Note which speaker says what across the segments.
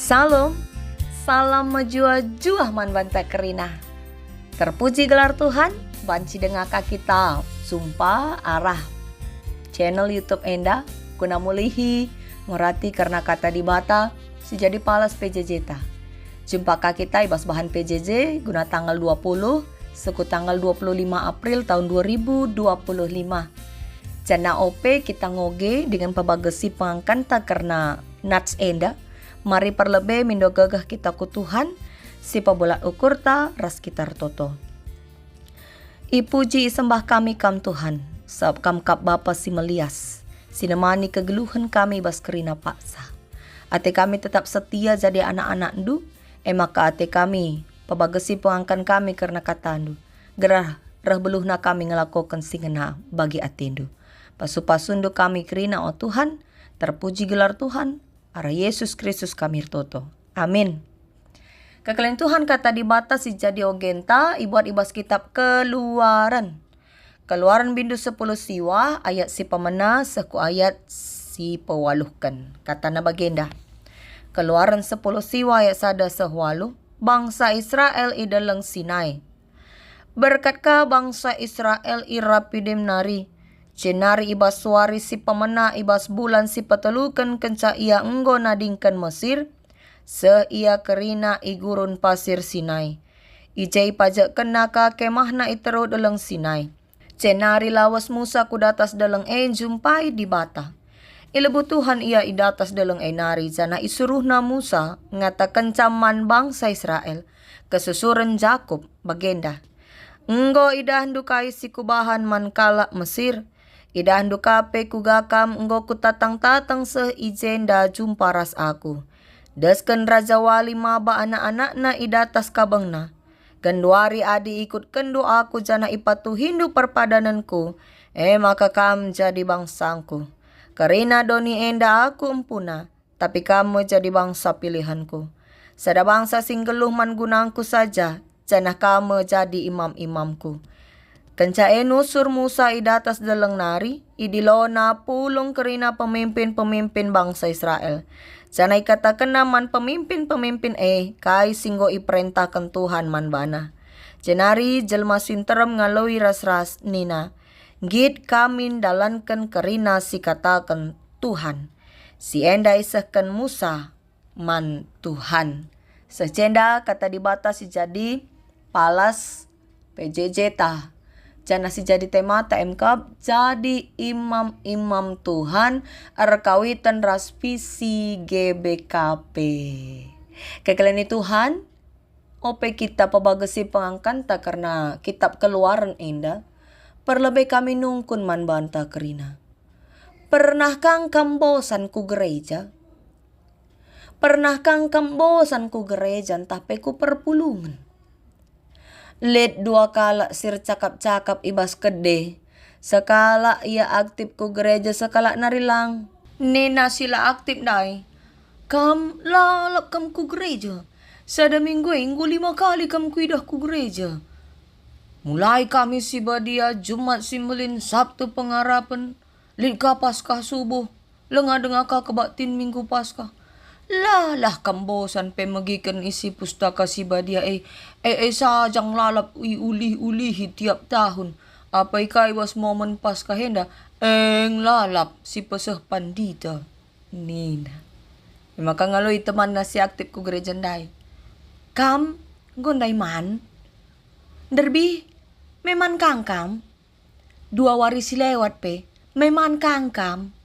Speaker 1: Salam, salam menjuah-juah man banta kerina. Terpuji gelar Tuhan, banci dengaka kita, sumpah arah. Channel YouTube Enda, guna mulihi, ngurati karena kata di bata, si jadi palas PJJ ta. Jumpa kita ibas bahan PJJ guna tanggal 20, suku tanggal 25 April tahun 2025. Jana OP kita ngoge dengan pabagesi pengangkanta karena nats Enda. Mari perlebe mindo gagah kita ku Tuhan, si pabolat ukur ta ras kitar toto. Ipuji isembah kami kam Tuhan, sab kam kap Bapa si melias, sinemani kegeluhan kami bas kerina paksa. Ate kami tetap setia jadi anak-anak ndu, maka ate kami pabagesi pengangkan kami karena kata ndu. Gerah rah beluhna kami ngelakukan singena bagi atendu. Pasu-pasundu kami kerina o Tuhan, terpuji gelar Tuhan, ara Yesus Kristus kami toto. Amin. Kekalian Tuhan kata di batas si jadi ogenta ibuat ibas kitab Keluaran. Keluaran bindu 10 siwa ayat si pemena seku ayat si pewaluhkan. Kata na bagenda. Keluaran 10 siwa ayat sada sehwalu. Bangsa Israel idalang Sinai. Berkatkah bangsa Israel irapidim nari. Cenari ibas suari si pemena ibas bulan si petelukan kenca ia enggo nadingkan Mesir. Se ia kerina igurun pasir Sinai. Ijai pajak kenaka kemahna iteru dalang Sinai. Cenari lawas Musa kudatas dalang jumpai di bata. Ilebu Tuhan ia idatas dalang nari jana isuruhna Musa ngata kencaman bangsa Israel. Kesusuran Jakub bagenda. Enggo idahandu kai si kubahan man kala Mesir. Idahandu kape kugakam enggo kutatang-tatang seijenda jumpa ras aku. Desken Raja Wali maba anak-anak na idatas kabangna. Genduari adi ikut kendu aku jana ipatu hindu perpadananku. Maka kam jadi bangsangku. Karena doni enda aku empuna. Tapi kamu jadi bangsa pilihanku. Sada bangsa singgeluh man gunangku saja. Jana kamu jadi imam-imamku. Kenca enusur Musa idatas dalang nari, idilona pulong kerina pemimpin-pemimpin bangsa Israel. Janai katakan naman pemimpin-pemimpin kai singgo iperintahkan Tuhan man bana. Jenari jelma sinterem ngaloi ras-ras nina. Gid kamin dalankan kerina si katakan Tuhan. Si enda isahkan Musa man Tuhan. Secenda kata dibatas si jadi palas PJJ ta. Jana si jadi temata MK jadi imam-imam Tuhan arkawitan raspisi GBKP. Kekalian Tuhan, ope kita pabagasi pengangkanta karena kitab Keluaran enda, perlebih kami nungkun man banta kerina. Pernah kang kambosan ku gereja? Pernah kang kambosan ku gereja tapi ku perpulungan? Let dua kala sir cakap-cakap ibas kede. Sekala ia aktif ku gereja sekala narilang. Nena sila aktif dai. Kam lalap kam ku gereja. Sada minggu 5 kali kam kuidah ku gereja. Mulai kami si badia Jumat simbolin Sabtu pengarapan. Lika Paskah subuh. Lenga dengaka kebatin minggu Paskah. Lah kambosan pemagikan isi pustaka si badia sajang lalap ulih-ulihi tiap tahun. Apa ikai was momen Paskah henda lalap si peseh pandita nina. Maka ngaloi teman na si aktif ku gereja ndai. Kam gondai man derbi meman kangkam 2 warisi lewat pe meman kangkam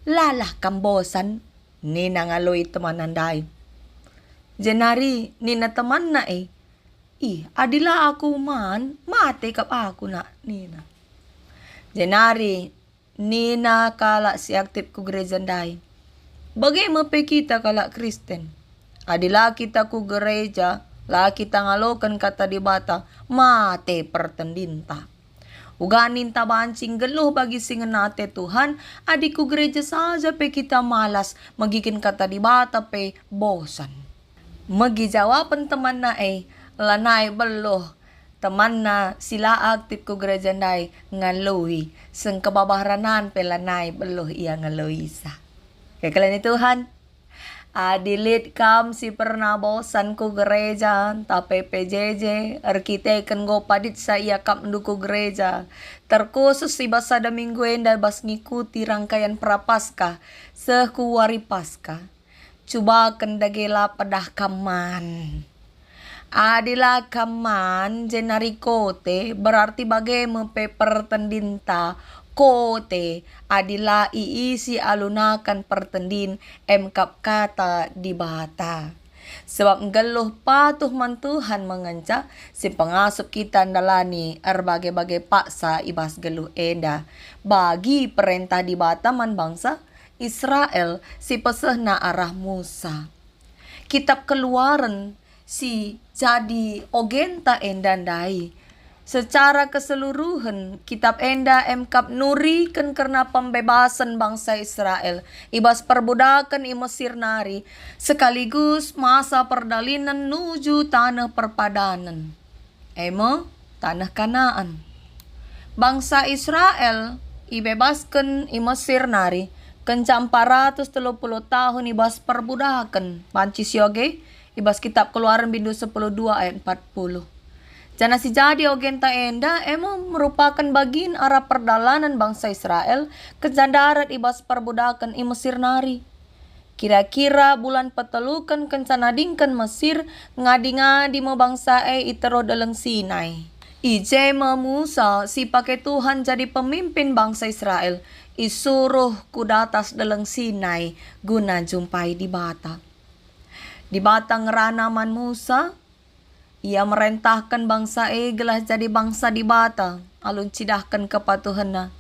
Speaker 1: lalah kambosan nina ngaloi teman andai. Jenari nina teman na adila aku man mate kap aku na nina. Jenari nina kala si aktif ku gereja ndai. Bagaimana pe kita kala Kristen? Adila kita ku gereja la kita ngalokan kata di bata mate pertendinta. Uganin tabancing geluh bagi singenate Tuhan, adikku gereja saja pe kita malas, magikin kata di bata pe bosan. Magi jawaban teman na lanai beluh, teman na sila aktif ku gereja ndai ngalui, seng kebabaranan pe lanai beluh ia ngalui sa. Kekalian Tuhan, Adilit kam si pernah bosan ku gereja, tapi PJJ, arkiteken go padit sa iya kap nduku gereja. Terkhusus si basada minggu enda bas ngikuti rangkaian prapaskah, sekuwari paskah. Coba kendagela pedah kaman. Adila kaman jenari kote berarti bagaimana pertendinta kote adila iisi alunakan pertendin emkap kata di bata. Sebab ngeluh patuh mantuhan mengenca si pengasup kita ndalani berbagai-bagai paksa ibas geluh enda. Bagi perintah di bata man bangsa Israel si pesehna arah Musa. Kitab Keluaran si jadi ogenta endandai. Secara keseluruhan kitab enda emkap nurikan karena pembebasan bangsa Israel ibas perbudakan i Mesir nari sekaligus masa perdalinan nuju tanah perpadanan tanah Kanaan. Bangsa Israel ibebaskan i Mesir nari kenca 430 tahun ibas perbudakan panci sioge ibas kitab Keluaran bindu 10:2 ayat 40. Jana si jadi ogenta enda merupakan bagian arah perdalanan bangsa Israel ke darat ibas perbudakan i Mesir nari. Kira-kira bulan petelukan kencana dingkan Mesir ngadi-ngadi mo bangsa itero dalang Sinai. Ije Musa si pakai Tuhan jadi pemimpin bangsa Israel isuruh kudatas dalang Sinai guna jumpai di bata. Di bata ngeranaman Musa, ia merentahkan bangsa gelah jadi bangsa di bata, alun cidahkan kepatuhanna.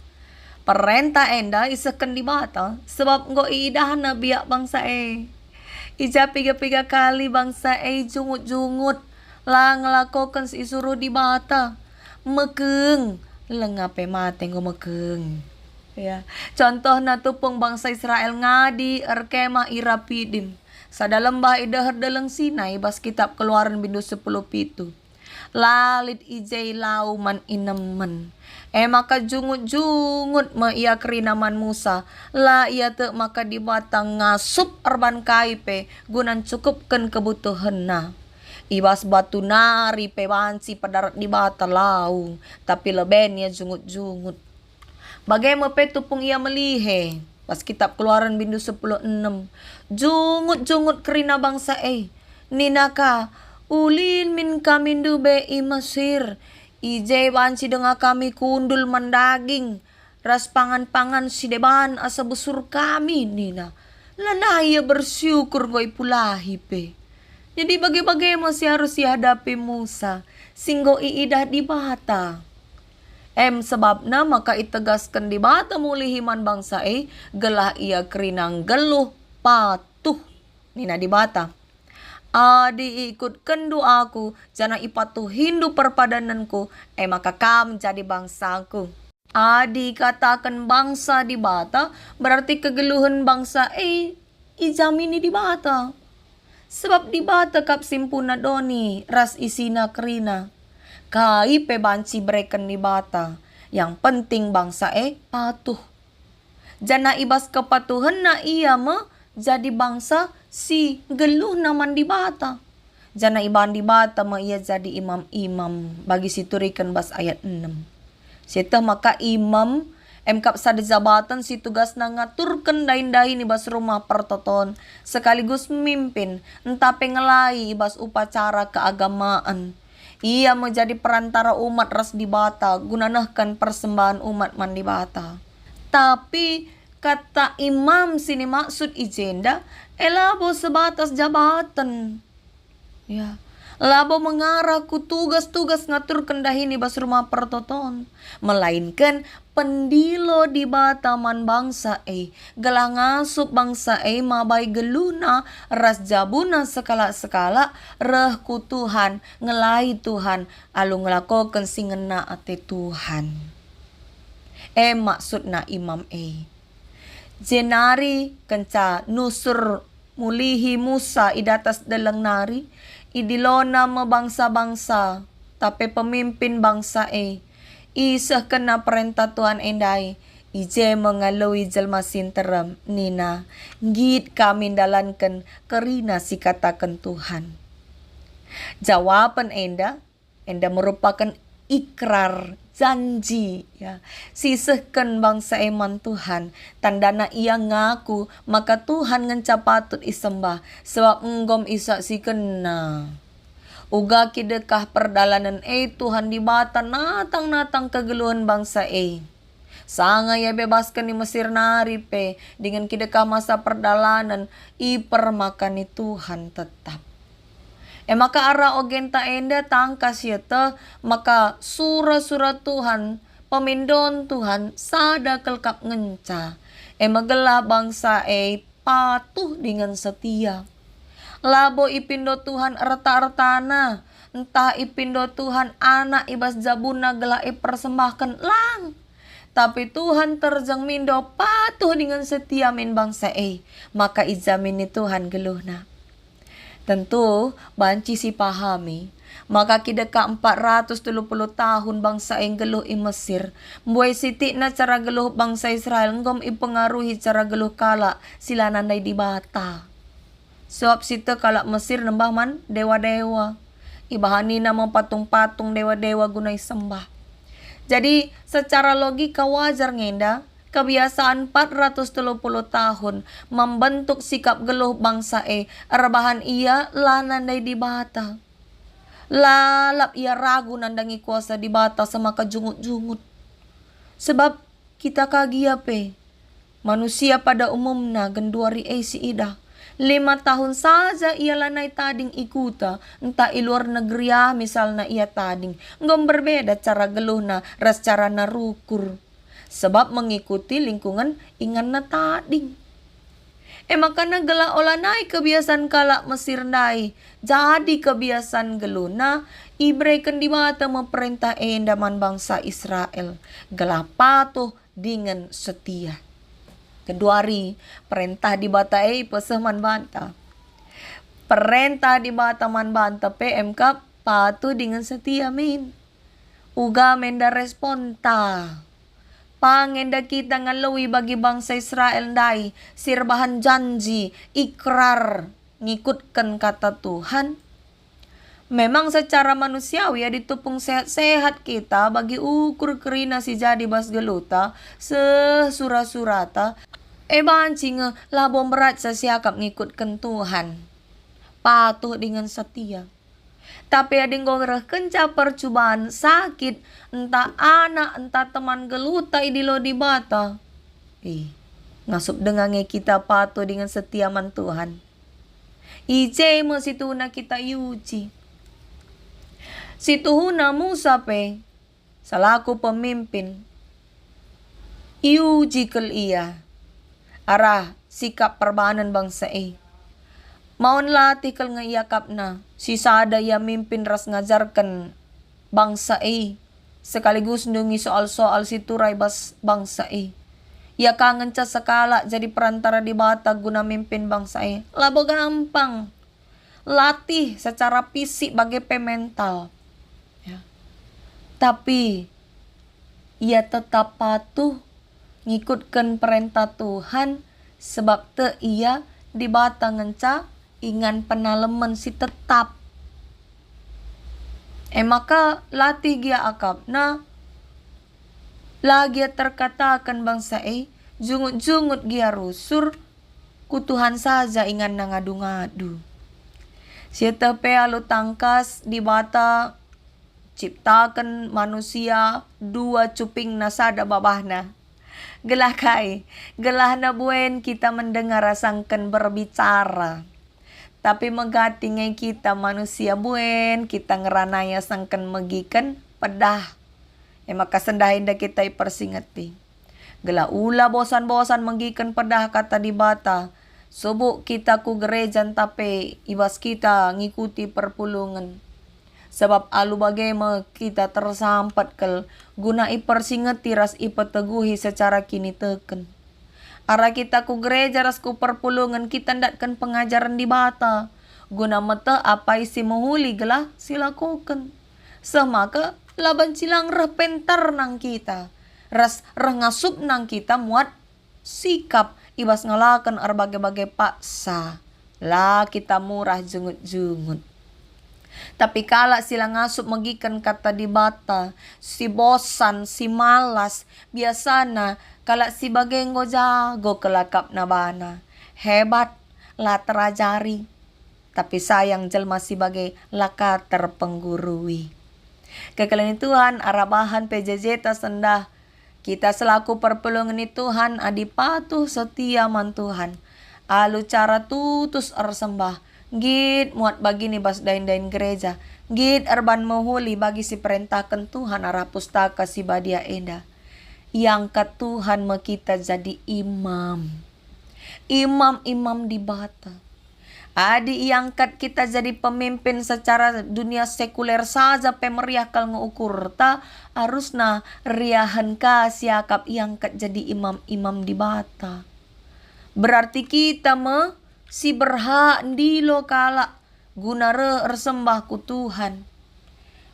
Speaker 1: Perintah enda isakan di bata, sebab ngo idahna biak bangsa Ija 3 kali bangsa jungut-jungut, lah ngelakokan isuruh di bata. Mekeng, lengape mate ngo mekeng. Ya, contohna tupung bangsa Israel ngadi erkemah Irapidim. Sada lembah idahar dalang Sinai bas kitab Keluaran bindu 10:7. Lalit ijay lauman inemen. Maka jungut-jungut ma ia kerinaman Musa. La ia te maka dibatang ngasup erban kaipe gunan cukupkan kebutuhanna. Ibas batu nari pe banci padarat di bata lau. Tapi leben ia jungut-jungut. Bagaimana pe tupung ia melihe. Pas kitab Keluaran bindu 10:6. Jungut-jungut kerina bangsa Ninaka ulin min kamindu be i Mesir. Ije banci denga kami kundul mendaging. Ras pangan-pangan si deban asa besur kami nina. Lanaya bersyukur goi pulahi pe. Jadi bagi-bagi masih harus dihadapi Musa. Singgo iidah di bata. Sebabna maka itegaskan di bata mulihiman bangsa gelah ia kerinang geluh patuh nina di bata. Adi ikutkan doaku jana ipatuh hindu perpadananku maka kam jadi bangsaku. Adi katakan bangsa di bata berarti kegeluhan bangsa ijamini di bata. Sebab di bata kap simpuna doni ras isina kerina. Kai pe banci breken di bata. Yang penting bangsa patuh. Jana ibas kepatuhan na iya jadi bangsa si geluh naman di bata. Jana iban di bata ia jadi imam-imam. Bagi siturikan bas ayat 6. Sita maka imam kap sada jabatan si tugas na ngaturkan dain-dain ibas rumah pertoton. Sekaligus memimpin entah pengelai ibas upacara keagamaan. Ia menjadi perantara umat ras di bata, gunanahkan persembahan umat man di bata. Tapi kata imam sini maksud ijenda, labo sebatas jabatan. Ya, labo mengarah ku tugas-tugas ngatur kendahini bas rumah pertoton. Melainkan pendilo di bata man bangsa gelah ngasup bangsa mabai geluna ras jabuna sekala-sekala reh ku Tuhan ngelai Tuhan alu ngelakokan singena ate Tuhan. Maksudna imam jenari kenca nusur mulihi Musa idatas dalang nari idilona mabangsa-bangsa tapi pemimpin bangsa isah kena perintah Tuhan endai Ije mengalui jelma sinterem nina, git kami dalankan kerina si katakan Tuhan. Jawaban enda merupakan ikrar janji ya. Sisihkan bangsa iman Tuhan, tandana ia ngaku maka Tuhan ngenca patut isembah sebab enggom isa si kena. Uga kidekah perdalanan Tuhan di bata natang kegeluhan bangsa Sanga ya bebaskan di Mesir naripe dengan kidekah masa perdalanan ipermakani Tuhan tetap. Maka ara ogenta enda tangkas yata maka surah Tuhan pemindon Tuhan sada kelkap ngenca. Magelah bangsa patuh dengan setia. Labo ipindo Tuhan erta-ertana entah ipindo Tuhan anak ibas jabuna gelah persembahkan lang. Tapi Tuhan terjang mindo patuh dengan setia min bangsa maka ijamin ni Tuhan geluhna. Tentu banci si pahami maka kideka 430 tahun bangsa geluh i Mesir. Mbuai siti na cara geluh bangsa Israel ngom ipengaruhi cara geluh kala sila nandai di bata. Sebab sita kala Mesir nembah man dewa-dewa. Ibahani nama patung-patung dewa-dewa gunai sembah. Jadi secara logika wajar ngenda kebiasaan 430 tahun membentuk sikap geluh bangsa rebahan ia lanandai di bata. Lalap ia ragu nandangi kuasa di bata sama kejungut-jungut. Sebab kita kagia manusia pada umumnya genduari si ida. 5 tahun saja ia lanai tading ikuta, entah i luar negeri misalnya ia tading. Ngom berbeda cara geluhna, ras cara narukur. Sebab mengikuti lingkungan ingan na tading. Makana gelah olanai kebiasaan kala Mesir dai. Jadi kebiasaan geluhna, ibreken di mata memerintah endaman bangsa Israel. Gelah patuh dengan setia. Keduari perintah di bata peseman banta. Perintah di bata man banta PMK patuh dengan setia min. Uga menda responta. Pangenda kita ngalawi bagi bangsa Israel dai sirbahan janji ikrar ngikutkan kata Tuhan. Memang secara manusiawi ditupung sehat-sehat kita bagi ukur kerina si jadi bas geluta sesura-surata bancing labom berat sesiakap ngikutkan Tuhan patuh dengan setia. Tapi ada yang kenca percobaan sakit entah anak entah teman geluta idilo di bata ngasup dengannya kita patuh dengan setia man Tuhan. Ije mo situna kita yuji. Situhuna Musa salaku pemimpin iuji kel ia arah sikap perbahanan bangsa maun latih kel ngayakap na sisa ada ya mimpin ras ngajarkan bangsa sekaligus nungi soal-soal siturai bangsa ia kangen ca sekala jadi perantara di bata guna mimpin bangsa labo gampang latih secara fisik bagai pemental. Tapi ia tetap patuh ngikutkan perintah Tuhan sebab ia di bata ngenca ingan penaleman si tetap. Maka latih gia akapna lagi terkatakan bangsa jungut-jungut gia rusur ku Tuhan saja ingan nangadu-ngadu. Siete alu tangkas di bata ciptakan manusia 2 cuping nasada babahna. Gelah gelah na buen kita mendengar rasangkan berbicara. Tapi megatingai kita manusia buen kita ngeranaya sangkan megikan pedah. Maka sendahin da kita persingeti. Gelah ula bosan-bosan megikan pedah kata di bata. Subuk kita ku gerejan tapi ibas kita ngikuti perpulungan. Sebab alu bagaimana kita tersampat kel guna ipersingeti ras ipeteguhi secara kini teken. Ara kita ku gereja ras ku perpulungan kita ndatkan pengajaran di bata. Guna mata apa isi mohuli gelah silakukan. Semaka laban silang repentar nang kita. ras ngasup nang kita muat sikap ibas ngalakan bagai-bagai paksa. Lah kita murah jungut-jungut. Tapi kala sila ngasup magikan kata di bata, si bosan, si malas, biasana kala si bagenggo jago kelakap na bana. Hebat, lah terajari. Tapi sayang jelma si bagai laka terpenggurui. Kekalian Tuhan arabahan PJJ sendah. Kita selaku perpelongan Tuhan adipatuh setia man Tuhan. Alu cara tutus sembah. Git muat bagi nih bas dain-dain gereja. Git erban mohuli bagi si perintahkan Tuhan arah pustaka si badia enda. Yang ke Tuhan kita jadi imam. Imam-imam di bata. Adi iangkat kita jadi pemimpin secara dunia sekuler saja pemeriah kal ngukur ta harusna riahan ka siakap iangkat jadi imam-imam di bata. Berarti kita si berhak di lokala guna resembah ku Tuhan.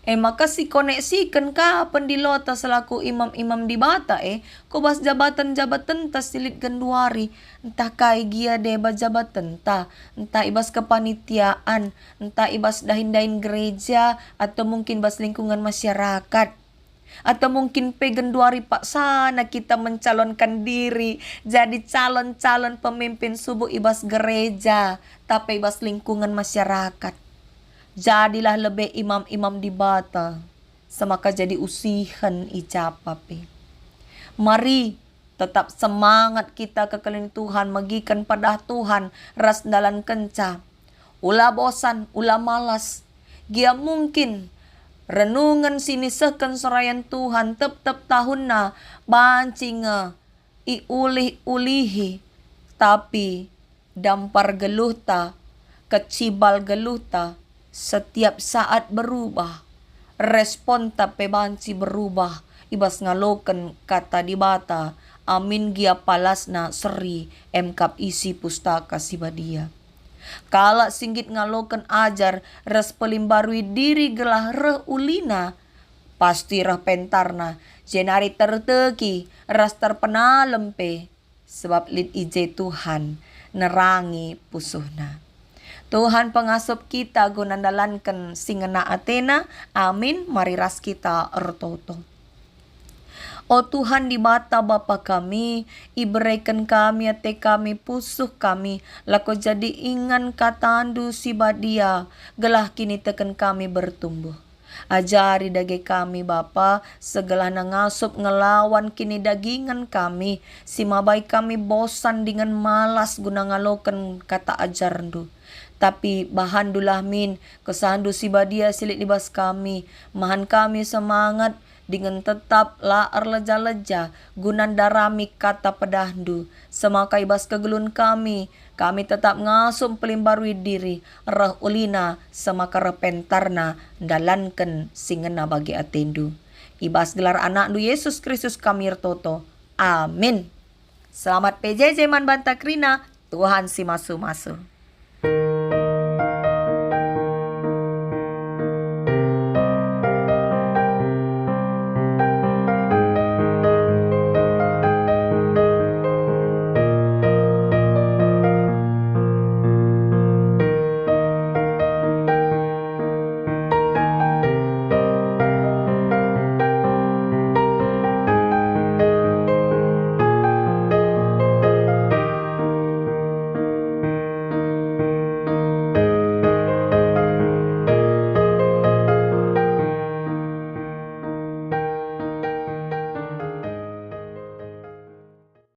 Speaker 1: Maka si koneksikan ka pendilota selaku imam-imam di bata kobas jabatan-jabatan ta silit genduari entah kai gia deba jabatan ta entah ibas kepanitiaan entah ibas dahin-dahin gereja atau mungkin bas lingkungan masyarakat atau mungkin pegenduari pak sana kita mencalonkan diri jadi calon-calon pemimpin subuh ibas gereja tapi ibas lingkungan masyarakat. Jadilah lebih imam-imam di bata. Semaka jadi usihan icapape. Mari tetap semangat kita kekalian Tuhan. Magikan pada Tuhan. Ras dalan kenca. Ulah bosan, ulah malas. Gia mungkin renungan sini seken sorayan Tuhan. Tep-tep tahun na bancing iulih-ulihi. Tapi dampar geluh ta. Kecibal geluh ta. Setiap saat berubah. Respon tapi banci berubah. Ibas ngaloken kata di bata. Amin gia palasna seri. Emkap isi pustaka si badia. Kala singgit ngaloken ajar. Res pelimbarui diri gelah ulina. Pasti reh pentarna. Jenari terteki. Ras terpenalempe. Sebab lid ije Tuhan. Nerangi pusuhna. Tuhan pengasup kita gunandalankan singena Athena. Amin. Mari ras kita ertoto. O Tuhan di bata Bapa kami, iberikan kami ate kami pusuh kami, lako jadi ingan katandu si badia, gelah kini teken kami bertumbuh. Ajari dage kami Bapa, segala nangasup ngelawan kini dagingan kami, si mabai kami bosan dengan malas guna ngaloken kata ajarndu. Tapi bahan dulah min, kesandu si badia silik libas kami, mahan kami semangat, dengan tetap laar leja-leja, gunan darami kata pedahdu. Semaka ibas kegelun kami tetap ngasum pelimbarui diri, reh ulina, semaka repentarna, dalanken singena bagi atendu. Ibas gelar anakdu Yesus Kristus kami ertoto. Amin. Selamat PJJ Man Bantakrina, Tuhan si masu-masu.